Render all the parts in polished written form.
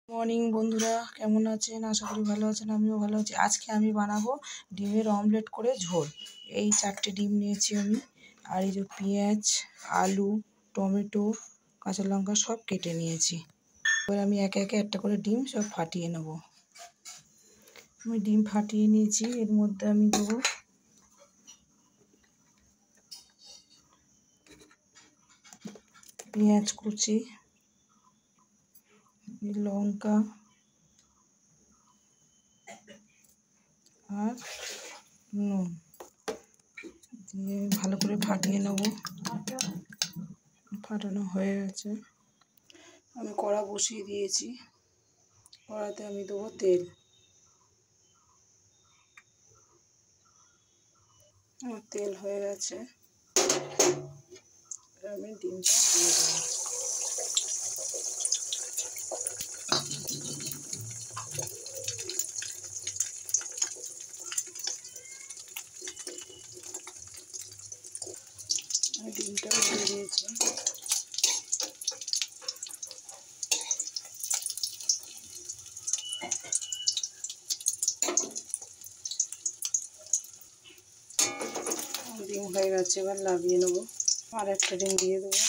Morning বন্ধুরা, কেমন আছেন? আশা করি ভালো আছেন। আমিও ভালো আছি। আজকে আমি বানাবো ডিমের অমলেট করে ঝোল। এই 4টে ডিম নিয়েছি আমি, আর এই যে পেঁয়াজ, আলু, টমেটো, কাঁচা লঙ্কা সব কেটে নিয়েছি। এবার আমি একে একে একটা করে ডিম সব ফাটিয়ে নেব। আমি ডিম ফাটিয়ে নিয়েছি। এর মধ্যে আমি দেবো পেঁয়াজ কুচি, লঙ্কা আর নুন দিয়ে ভালো করে ফাটিয়ে নেব। ফাটানো হয়ে গেছে। আমি কড়া বসিয়ে দিয়েছি। কড়াতে আমি দেবো তেল। আমার তেল হয়ে গেছে। আমি ডিমটা দিয়ে দেবো। আমি ডিমটাও দিয়ে দিয়েছি। ডিম হয়ে গেছে, এবার নামিয়ে নেবো। আর একটা ডিম দিয়ে দেবো।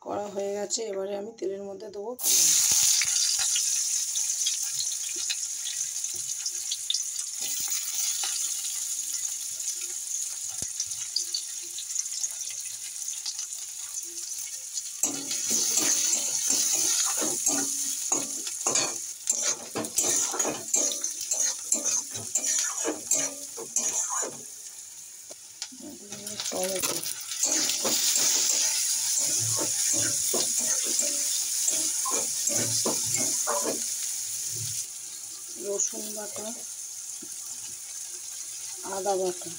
কড়া হয়ে গেছে, এবারে আমি তেলের মধ্যে দেবো টমেটো, রসুন বাটা, আদা বাটা,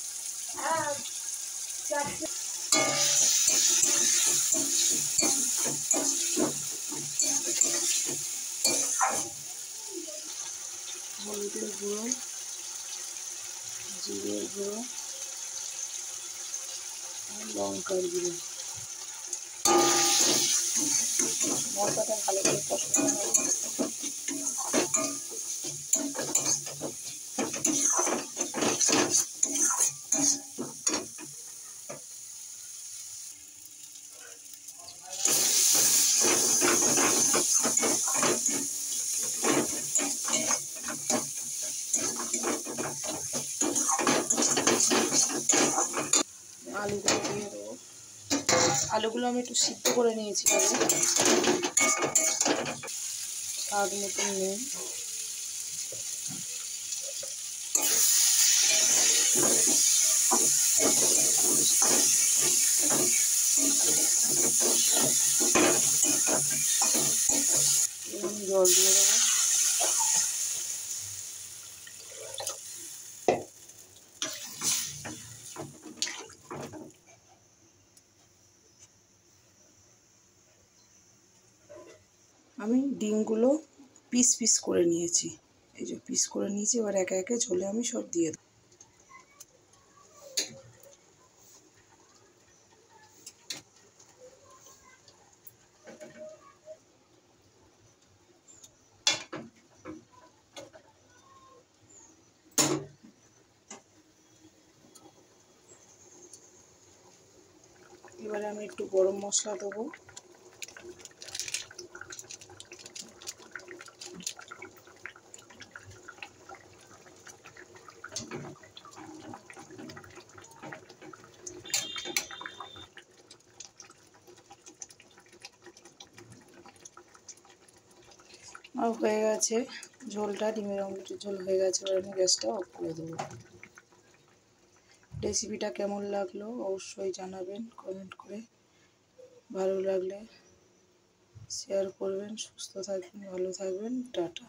হলুদের গুঁড়ো, জিরের গুঁড়ো আর লঙ্কার গুঁড়ো। মশলাটা ভালো করে কষাতে হবে। আলুগুলো দিয়ে দেবো। আলুগুলো আমি একটু সিদ্ধ করে নিয়েছি আগে, স্বাদ মতন নুন, জল দিয়ে দেবো। আমি ডিমগুলো পিস পিস করে নিয়েছি। এই যে পিস করে নিয়েছি, এবার একে একে ঝোলে আমি সব দিয়ে দেবো। এবারে আমি একটু গরম মশলা দেবো। আর হয়ে গেছে ঝোলটা, ডিমের অমলেটের ঝোল হয়ে গেছে। এবার আমি গ্যাসটা অফ করে দেবো। রেসিপিটা কেমন লাগলো অবশ্যই জানাবেন কমেন্ট করে। ভালো লাগলে শেয়ার করবেন। সুস্থ থাকবেন, ভালো থাকবেন। টাটা।